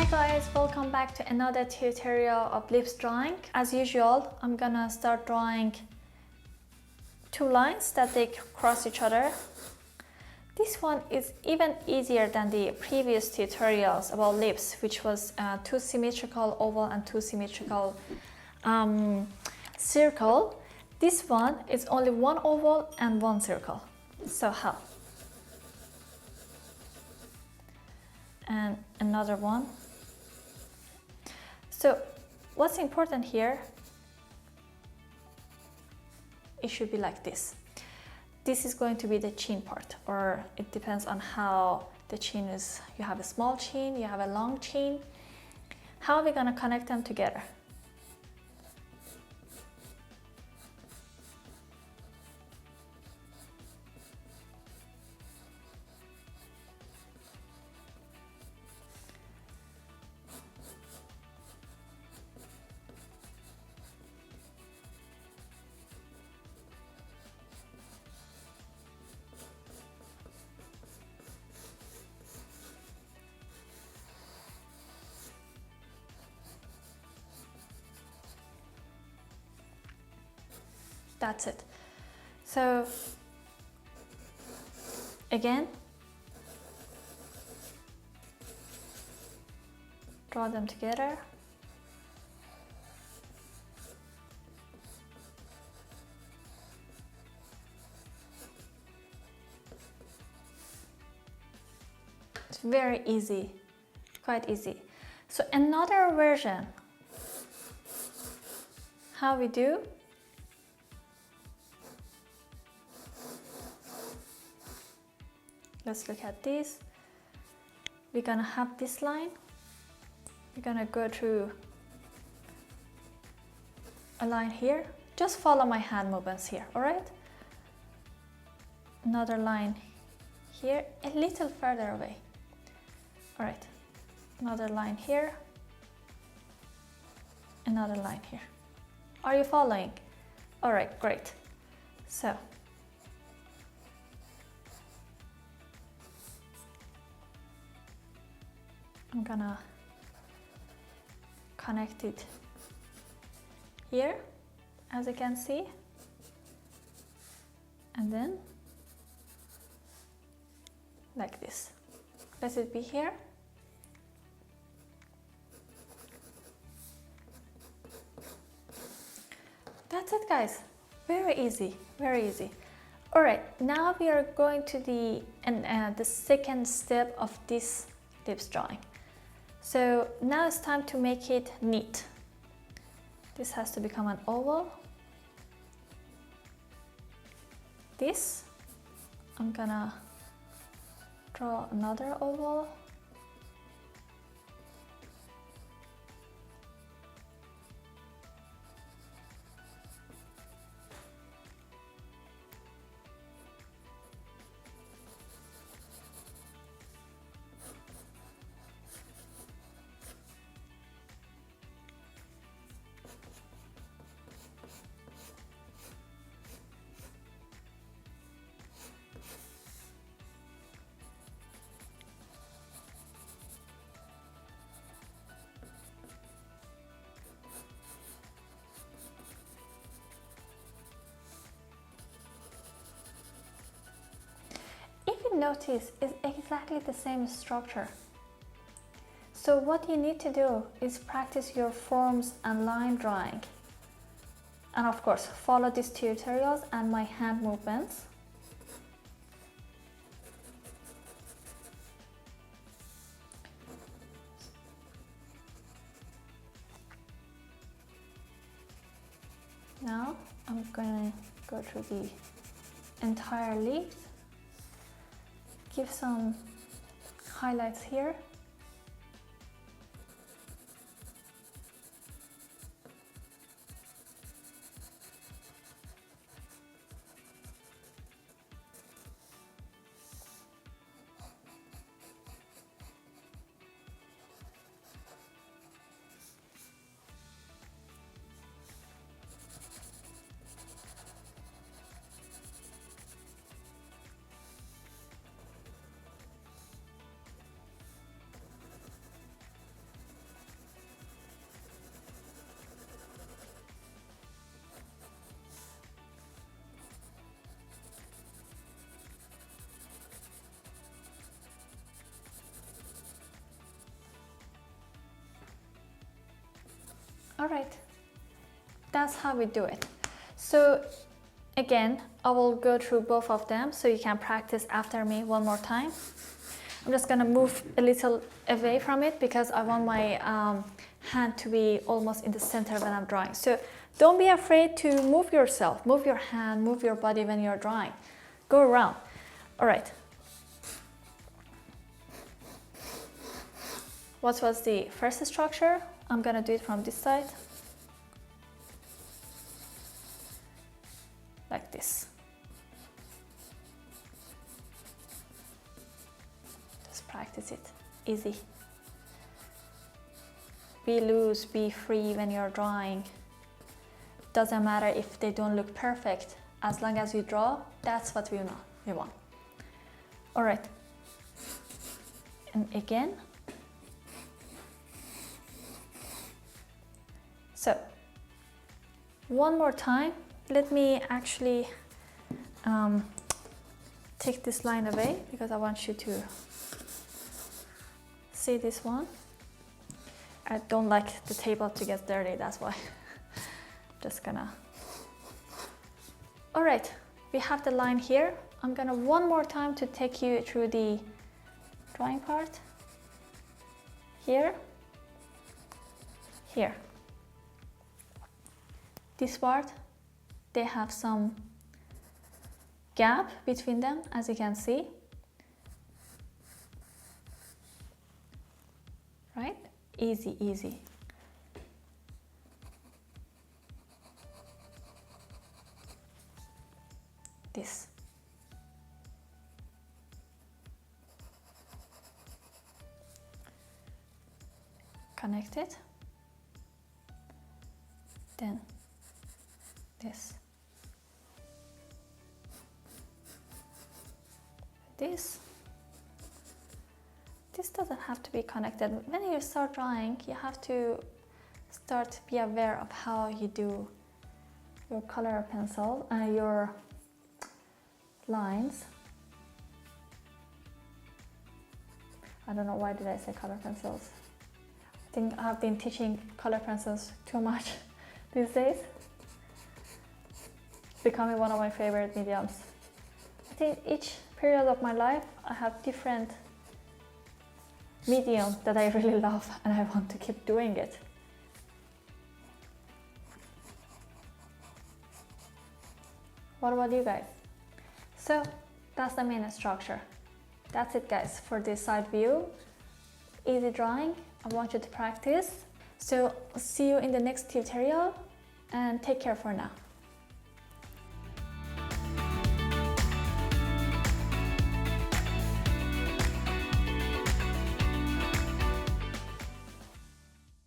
guys, welcome back to another tutorial of lips drawing. As usual, I'm gonna start drawing two lines that they cross each other. This one is even easier than the previous tutorials about lips, which was two symmetrical oval and two symmetrical circle. This one is only one oval and one circle. So how? And another one. So what's important here, it should be like this. This is going to be the chin part, or it depends on how the chin is. You have a small chin, you have a long chin. How are we going to connect them together? That's it. So again, draw them together. It's very easy, quite easy. So another version, how we do. Let's look at this. We're gonna have this line. We're gonna go through a line here. Just follow my hand movements here, all right? Another line here, a little further away. All right, another line here. Another line here. Are you following? All right, great. So, I'm gonna connect it here, as you can see, and then like this. Let it be here. That's it, guys. Very easy, very easy. All right, now we are going to the second step of this lips drawing. So now it's time to make it neat. This has to become an oval. This, I'm gonna draw another oval. Notice is exactly the same structure. So what you need to do is practice your forms and line drawing, and of course follow these tutorials and my hand movements. Now I'm going to go through the entire leaf. Give some highlights here. All right, that's how we do it. So again, I will go through both of them so you can practice after me one more time. I'm just gonna move a little away from it because I want my hand to be almost in the center when I'm drawing. So don't be afraid to move yourself, move your hand, move your body when you're drawing. Go around. All right. What was the first structure? I'm gonna do it from this side. Like this. Just practice it. Easy. Be loose, be free when you're drawing. Doesn't matter if they don't look perfect. As long as you draw, that's what we want. All right. And again. So, one more time. Let me actually take this line away because I want you to see this one. I don't like the table to get dirty, that's why. Just gonna. All right, we have the line here. I'm gonna one more time to take you through the drawing part. Here, here. This part, they have some gap between them, as you can see. Right? Easy, easy. This. Connect it. Then this. This doesn't have to be connected. When you start drawing, you have to start to be aware of how you do your color pencil and your lines. I don't know why did I say color pencils. I think I've been teaching color pencils too much these days. It's becoming one of my favorite mediums. I think each period of my life I have different medium that I really love and I want to keep doing it. What about you guys? So that's the main structure. That's it guys for this side view. Easy drawing. I want you to practice. So see you in the next tutorial and take care for now.